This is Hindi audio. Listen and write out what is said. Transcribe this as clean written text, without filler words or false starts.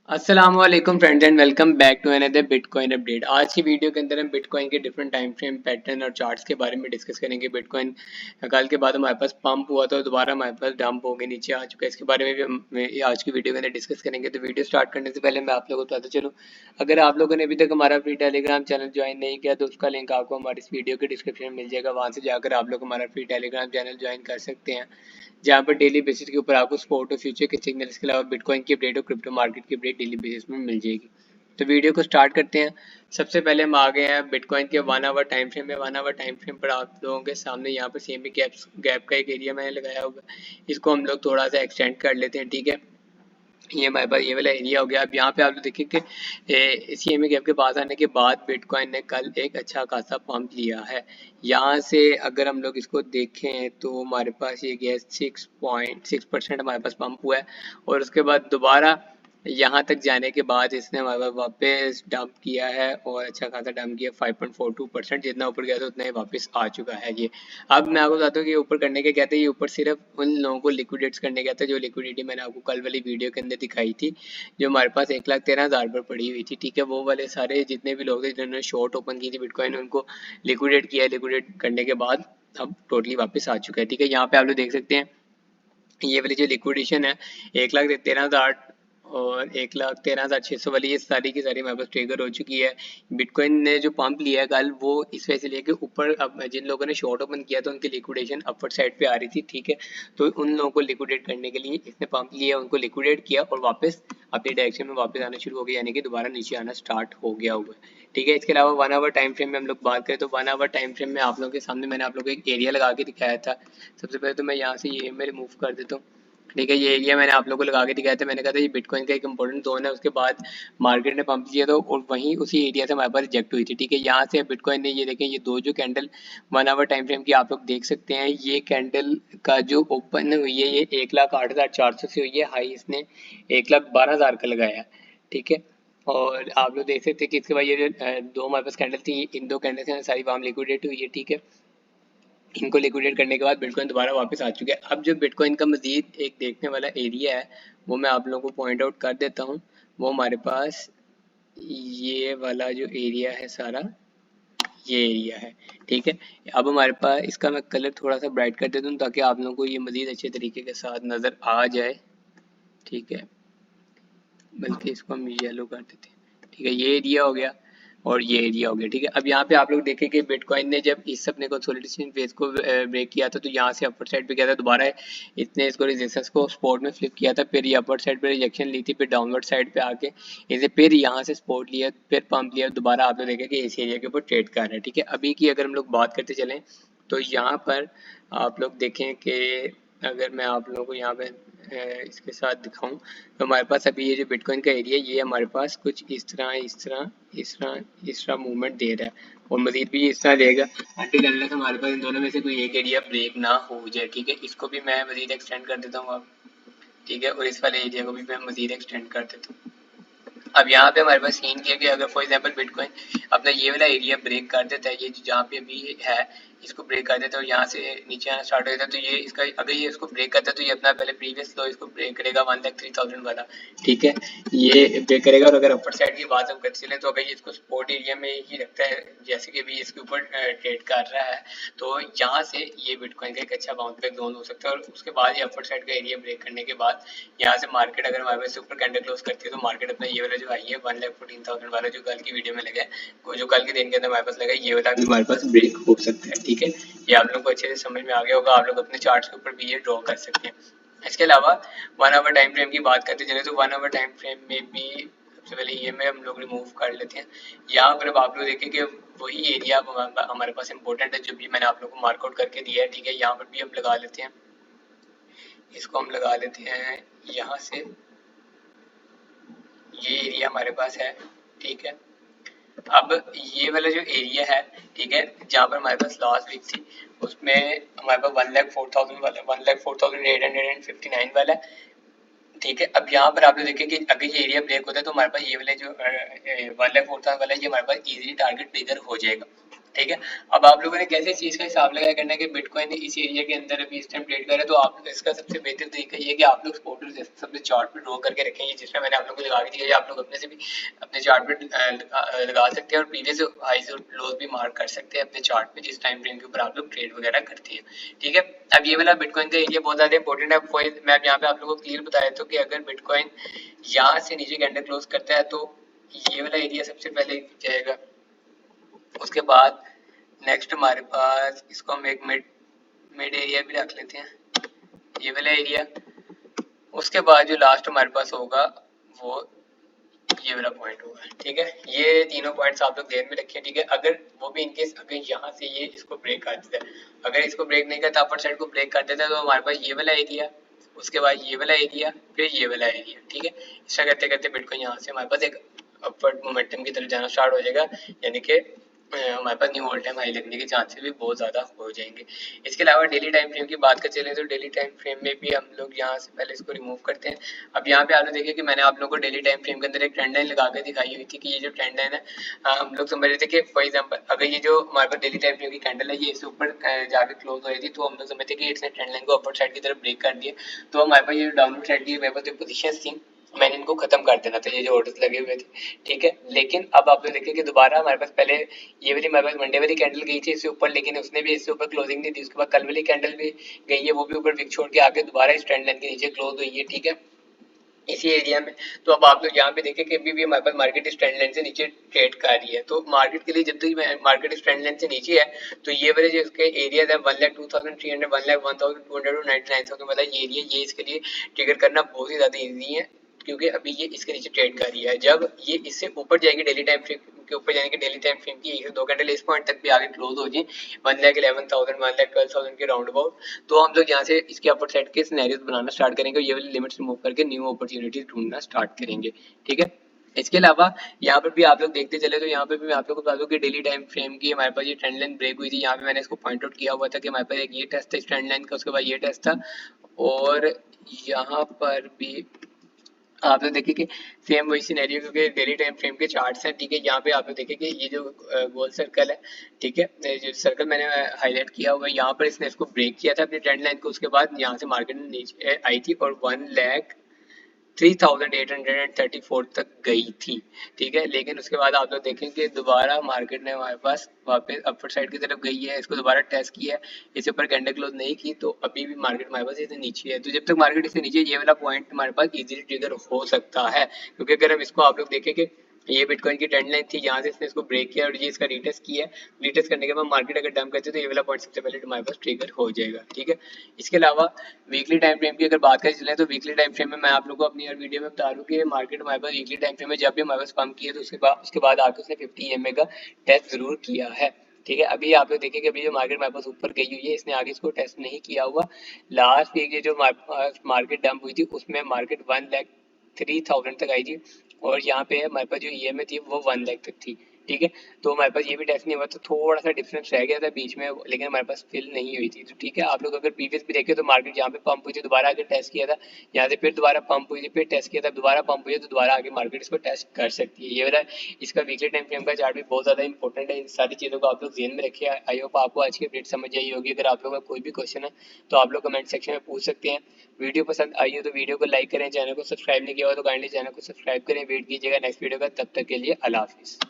अस्सलामुअलैकुम friends and welcome back to another bitcoin update. आज की वीडियो के अंदर हम बिटकॉइन के डिफरेंट टाइम फ्रेम पैटर्न और चार्ट्स के बारे में डिस्कस करेंगे। बिटकॉइन कल के बाद हमारे पास पंप हुआ था, दोबारा हमारे पास डंप हो गए, नीचे आ चुका है। इसके बारे में भी हम आज की वीडियो के अंदर डिस्कस करेंगे। तो वीडियो स्टार्ट करने से पहले मैं आप लोगों को बताता चलूँ, अगर आप लोगों ने अभी तक हमारा फ्री टेलीग्राम चैनल ज्वाइन नहीं किया तो उसका लिंक आपको हमारी इस वीडियो के डिस्क्रिप्शन में मिल जाएगा। वहाँ से जाकर आप लोग हमारा फ्री टेलीग्राम चैनल ज्वाइन कर सकते हैं, जहाँ पर डेली बेसिस के ऊपर आपको स्पॉट और फ्यूचर के सिग्नल्स के अलावा बिटकॉइन की अपडेट और क्रिप्टो मार्केट की अपडेट डेली बेसिस में मिल जाएगी। तो वीडियो को स्टार्ट करते हैं। सबसे पहले हम आ गए हैं बिटकॉइन के 1 आवर टाइम फ्रेम में। 1 आवर टाइम फ्रेम पर आप लोगों के सामने यहाँ पर सेमी गैप का एक एरिया मैंने लगाया होगा, इसको हम लोग थोड़ा सा एक्सटेंड कर लेते हैं। ठीक है, ये हमारे पास ये वाला एरिया हो गया। अब यहाँ पे आप लोग देखिए कि सीएमए गैप के पास आने के बाद बिटकॉइन ने कल एक अच्छा खासा पंप लिया है। यहाँ से अगर हम लोग इसको देखें तो हमारे पास ये गया 6.6% हमारे पास पंप हुआ है, और उसके बाद दोबारा यहाँ तक जाने के बाद इसने हमारे पास वापस डंप किया है, और अच्छा खासा डंप किया। 5.42%, जितना ऊपर गया था उतना ही वापस आ चुका है ये। अब मैं आपको बताता हूँ कि ऊपर करने के कहते हैं, ये ऊपर सिर्फ उन लोगों को लिक्विडेट्स करने कहता है जो लिक्विडिटी मैंने आपको कल वाली वीडियो के अंदर दिखाई थी, जो हमारे पास 1,13,000 पर पड़ी हुई थी। ठीक है, वो वाले सारे जितने भी लोग थे जिन्होंने शॉर्ट ओपन की थी बिटकॉइन, उनको लिक्विडेट किया। लिक्विडेट करने के बाद अब टोटली वापस आ चुका है। ठीक है, यहाँ पे आप लोग देख सकते हैं ये वाली जो लिक्विडेशन है 1,13,000 और 1,13,600 वाली, ये सारी की सारी हमारे पास ट्रिगर हो चुकी है। बिटकॉइन ने जो पंप लिया है कल, वो इस वजह से लिया कि ऊपर अब जिन लोगों ने शॉर्ट ओपन किया था उनकी लिक्विडेशन अपर साइड पे आ रही थी। ठीक है, तो उन लोगों को लिक्विडेट करने के लिए इसने पंप लिया, उनको लिक्विडेट किया और वापस अपनी डायरेक्शन में वापस आना शुरू हो गया, यानी कि दोबारा नीचे आना स्टार्ट हो गया हुआ है। ठीक है, इसके अलावा 1 आवर टाइम फ्रेम में हम लोग बात करें तो 1 आवर टाइम फ्रेम में आप लोगों के सामने मैंने आप लोगों को एक एरिया लगा के दिखाया था। सबसे पहले तो मैं यहाँ से ये मैं रिमूव कर देता हूँ। ठीक है, ये एरिया मैंने आप लोगों को लगा के दिखाया था। मैंने कहा था ये बिटकॉइन का एक इंपॉर्टेंट जोन है, उसके बाद मार्केट ने पंप किया था और वहीं उसी एरिया से हमारे पास रिजेक्ट हुई थी। ठीक है, यहाँ से बिटकॉइन ने ये देखें, ये दो जो कैंडल 1 आवर टाइम फ्रेम की आप लोग देख सकते हैं, ये कैंडल का जो ओपन हुई है ये 1,08,400 से हुई है। हाई इसने 1,12,000 का लगाया। ठीक है, और आप लोग देख सकते हैं कि इसके बाद ये जो दो हमारे पास कैंडल थी, इन दो कैंडल से सारी वाम लिक्विडेट हुई है। ठीक है, इनको लिक्विडेट करने के बाद बिटकॉइन दोबारा वापस आ चुके हैं। अब जो बिटकॉइन का मजीद एक देखने वाला एरिया है वो मैं आप लोगों को पॉइंट आउट कर देता हूँ। वो हमारे पास ये वाला जो एरिया है सारा, ये एरिया है। ठीक है, अब हमारे पास इसका मैं कलर थोड़ा सा ब्राइट कर देता हूँ ताकि आप लोगों को ये मजीद अच्छे तरीके के साथ नज़र आ जाए। ठीक है, बल्कि इसको हम येलो कर देते हैं। ठीक है, ये एरिया हो गया और ये एरिया हो गया। ठीक है, अब यहाँ पे आप लोग देखें कि बिटकॉइन ने जब इस अपने कंसोलिडेशन फेज को ब्रेक किया था तो यहाँ से अपर साइड पे गया था, दोबारा इसने इसको रेजिस्टेंस को सपोर्ट में फ्लिप किया था, फिर ये अपर साइड पे रिजेक्शन ली थी, फिर डाउनवर्ड साइड पे आके इसे फिर यहाँ से सपोर्ट लिया, फिर पंप लिया, दोबारा आप लोग देखें कि इस एरिया के ऊपर ट्रेड कर रहा है। ठीक है, अभी की अगर हम लोग बात करते चलें तो यहाँ पर आप लोग देखें कि अगर मैं आप लोगों को यहाँ पे इसके साथ दिखाऊं तो हमारे पास अभी ये जो बिटकॉइन का एरिया ये हमारे पास कुछ इस तरह मूवमेंट दे रहा है, और मजीद भी इस तरह देगा अंटिल अनलेस हमारे पास इन दोनों में से कोई एक एरिया ब्रेक ना हो जाए। ठीक है, इसको भी मैं मजीद एक्सटेंड कर देता हूँ अब। ठीक है, और इस वाले एरिया को भी मैं मजीद एक्सटेंड कर देता हूँ। अब यहाँ पे हमारे पास सीन किया कि अगर फॉर एग्जांपल बिटकॉइन अपना ये वाला एरिया ब्रेक कर देता है, ये जहाँ पे अभी है इसको ब्रेक कर देता है और यहाँ से नीचे आना स्टार्ट हो जाता है, तो ये इसका अगर ये इसको ब्रेक करता है तो ये अपना पहले प्रीवियस लो इसको ब्रेक करेगा 1,03,000 वाला। ठीक है, ये ब्रेक करेगा, और अगर अपर साइड की बात हम करते चले तो अगर ये इसको सपोर्ट एरिया में ही रखता है जैसे कि अभी इसके ऊपर ट्रेड कर रहा है, तो यहाँ से ये बिटकॉइन का एक अच्छा बाउंस बैक जोन हो सकता है। और उसके बाद ये अपर साइड का एरिया ब्रेक करने के बाद यहाँ से मार्केट अगर हमारे पास ऊपर कैंडल क्लोज करती है तो मार्केट अपना ये वाला जो आई है 1,14,000 वाला जो कल की वीडियो में लगा है, जो कल के दिन के अंदर हमारे पास लगा है, ये वाला भी हमारे पास ब्रेक हो सकता है। ठीक है, ये आप लोग को अच्छे से समझ में आ गया होगा, आप लोग अपने चार्ट्स के ऊपर भी ये ड्रॉ कर सकते हैं। इसके अलावा 1 आवर टाइम फ्रेम की बात करते चले तो 1 आवर टाइम फ्रेम में भी सबसे पहले ये में हम लोग रिमूव कर लेते हैं। यहाँ पर आप लोग देखें कि वही एरिया हमारे पास इंपॉर्टेंट है जो भी मैंने आप लोग को मार्कआउट करके दिया है। ठीक है, यहाँ पर भी हम लगा लेते हैं, इसको हम लगा लेते हैं यहाँ से, ये एरिया हमारे पास है। ठीक है, अब ये वाला जो एरिया है, ठीक है, जहाँ पर हमारे पास लास्ट वीक थी उसमें हमारे पास 1,04,000 वाला 1,04,859 वाला है। ठीक है, अब यहाँ पर आप लोग देखिए कि अगर ये एरिया ब्रेक होता है तो हमारे पास ये वाला जो 1,04,000 वाला ये हमारे पास इजीली टारगेट ट्रिगर हो जाएगा। ठीक है। अब आप लोगों ने कैसे चीज का हिसाब लगाया करना है कि बिटकॉइन इस एरिया के अंदर अभी इस टाइम ट्रेड कर रहा है, तो आप इसका सबसे बेहतर तरीका ये है कि आप लोग सपोर्टर सबसे चार्ट पे ड्रॉ करके रखेंगे, जिसमें मैंने आप लोगों को लगा के दिया है। आप लोग अपने से भी अपने चार्ट पे लगा सकते हैं और प्रीवियस हाइज और लोज भी मार्क कर सकते हैं अपने चार्ट पे, जिस टाइम फ्रेम के ऊपर आप लोग ट्रेड वगैरह करते हैं। ठीक है। अब ये वाला बिटकॉइन का एरिया बहुत ज्यादा इंपॉर्टेंट है। मैं अब यहाँ पे आप लोगों को क्लियर बताया था कि अगर बिटकॉइन यहाँ से नीचे कैंडल क्लोज करता है तो ये वाला एरिया सबसे पहले जाएगा। उसके बाद नेक्स्ट हमारे पास, इसको हम एक मिड मिड एरिया भी रख लेते हैं, ये वाला एरिया। उसके बाद जो लास्ट हमारे पास होगा वो ये वाला पॉइंट होगा। ठीक है। ये तीनों पॉइंट्स आप लोग ध्यान में रखिए। ठीक है। अगर वो भी इनकेस अगर यहाँ से ये इसको ब्रेक कर देता है, अगर इसको ब्रेक नहीं करता, अपर साइड को ब्रेक कर देता है, तो हमारे पास ये वाला एरिया, उसके बाद ये वाला एरिया, फिर ये वाला एरिया। ठीक है। ऐसा करते करते बिटकॉइन यहाँ से हमारे पास एक अपवर्ड मोमेंटम की तरफ जाना स्टार्ट हो जाएगा, यानी कि हमारे पास न्यू ऑल टाइम हाई लगने के चांसेस भी बहुत ज़्यादा हो जाएंगे। इसके अलावा डेली टाइम फ्रेम की बात कर चलें तो डेली टाइम फ्रेम में भी हम लोग यहाँ से पहले इसको रिमूव करते हैं। अब यहाँ पे आप लोग देखिए कि मैंने आप लोगों को डेली टाइम फ्रेम के अंदर एक ट्रेंड लाइन लगा कर दिखाई हुई थी कि ये जो ट्रेंड लाइन है, हम लोग समझ रहे थे कि फॉर एग्जाम्पल अगर ये जो हमारे पास डेली टाइम फ्रेम की कैंडल है ये इससे ऊपर जाकर क्लोज हो रही थी, तो हम लोग समझते कि इसने ट्रेंड लाइन को अपर साइड की तरफ ब्रेक कर दिया, तो हमारे पास ये डाउनवर्ड साइड की मेरे पास जो पोजीशन थी मैंने इनको खत्म कर देना था, ये जो ऑर्डर्स लगे हुए थे। ठीक है। लेकिन अब आप लोग देखिए कि दोबारा हमारे पास पहले ये वाली हमारे पास मंडे वाली कैंडल गई थी इससे ऊपर, लेकिन उसने भी इससे ऊपर क्लोजिंग नहीं दी। उसके बाद कल वाली कैंडल भी गई है, वो भी ऊपर विक छोड़ के आके दोबारा इस ट्रेंड लाइन के नीचे क्लोज हुई है। ठीक है। इसी एरिया में तो अब आप लोग यहाँ पे देखें कि अभी भी हमारे पास मार्केट इस ट्रेंड लाइन से नीचे ट्रेड कर रही है, तो मार्केट के लिए जब तक मार्केट इस ट्रेंड लाइन से नीचे है तो ये वाले जो इसके एरिया है 1,02,300, 1,01,200, 99,000 वाला ये एरिया, ये इसके लिए ट्रिगर करना बहुत ही ज्यादा ईजी है, क्योंकि अभी ये इसके नीचे ट्रेड कर रही है। जब ये इससे ऊपर जाएगी डेली टाइम फ्रेम के ऊपर जाने के डेली टाइम फ्रेम की 1-2 कैंडल इस पॉइंट तक भी आगे क्लोज हो जाए 1,11,000, 1,12,000 के राउंड अबाउट, तो हम लोग यहाँ से इसके अपर साइड के सिनेरियोस बनाना स्टार्ट करेंगे, ये वाली लिमिट्स रिमूव करके न्यू अपॉर्चुनिटीज ढूंढना स्टार्ट करेंगे। ठीक है। इसके अलावा यहाँ पर भी आप लोग देखते चले तो यहाँ पे भी मैं आप लोगों को बता दूं कि डेली टाइम फ्रेम की हमारे पास ये ट्रेंड लाइन ब्रेक हुई थी। यहाँ पे मैंने इसको पॉइंट आउट किया हुआ था कि हमारे पास एक ये टेस्ट था इस ट्रेंड लाइन का, उसके बाद ये टेस्ट था, और यहाँ पर भी आप लोग देखिए कि सेम वही सिनेरियो, क्योंकि डेली टाइम फ्रेम के चार्ट्स हैं। ठीक है। यहाँ पे आप लोग देखिए कि ये जो गोल सर्कल है, ठीक है, जो सर्कल मैंने हाईलाइट किया हुआ है, यहाँ पर इसने इसको ब्रेक किया था अपनी ट्रेंड लाइन को, उसके बाद यहाँ से मार्केट नीचे आई थी और 1,03,834 तक गई थी। ठीक है। लेकिन उसके बाद आप लोग देखें कि दोबारा मार्केट ने हमारे पास वापस अपर साइड की तरफ गई है, इसको दोबारा टेस्ट किया है, इसके ऊपर कैंडल क्लोज नहीं की, तो अभी भी मार्केट हमारे पास इससे नीचे है। तो जब तक मार्केट इससे नीचे, ये वाला पॉइंट हमारे पास इजीली ट्रिगर हो सकता है, क्योंकि अगर हम इसको आप लोग देखें कि ये बिटकॉइन की ट्रेंड लाइन थी, यहाँ से इसने इसको ब्रेक किया और ये इसका रीटेस्ट किया है। रीटेस्ट करने के बाद मार्केट अगर डंप करते तो ये वाला पॉइंट सबसे पहले हमारे पास ट्रिगर हो जाएगा। ठीक है। इसके अलावा वीकली टाइम फ्रेम की अगर बात करें चले तो वीकली टाइम फ्रेम में मैं आप लोगों को अपनी हर वीडियो में बता दूं कि मार्केट हमारे पास वीकली टाइम फ्रेम में जब भी हमारे पास पंप किया तो उसके बाद आके उसने 50 EMA का टेस्ट जरूर किया है। ठीक है। अभी आप लोग देखिए कि अभी जो मार्केट हमारे पास ऊपर गई हुई है, इसने आगे इसको टेस्ट नहीं किया हुआ। लास्ट वीक ये जो हमारे पास मार्केट डंप हुई थी उसमें मार्केट 1,03,000 तक आई थी, और यहाँ पे हमारे पास जो EMA थी वो 1 लाख तक थी। ठीक है। तो हमारे पास ये भी टेस्ट नहीं हुआ, तो थोड़ा सा डिफरेंस रह गया था बीच में, लेकिन हमारे पास फिल नहीं हुई थी। तो ठीक है। आप लोग अगर प्रीवियस भी देखे तो मार्केट यहाँ पे पंप हुई थी, दोबारा आगे टेस्ट किया था, यहाँ से फिर दोबारा पंप हुई थी, फिर टेस्ट किया था, दोबारा पंप हुई है, तो दोबारा आगे मार्केट इसको टेस्ट कर सकती है। ये वाला इसका वीकली टाइम फ्रेम का चार्ट भी बहुत ज्यादा इंपॉर्टेंट है। इन सारी चीजों को आप लोग ध्यान में रखिए। आई होप आपको आज की अपडेट समझ आई होगी। अगर आप लोगों का कोई भी क्वेश्चन है तो आप लोग कमेंट सेक्शन में पूछ सकते हैं। वीडियो पसंद आई हो तो वीडियो को लाइक करें, चैनल को सब्सक्राइब नहीं किया हो तो काइंडली चैनल को सब्सक्राइब करें। वेट कीजिएगा नेक्स्ट वीडियो का, तब तक के लिए अल्लाह हाफिज।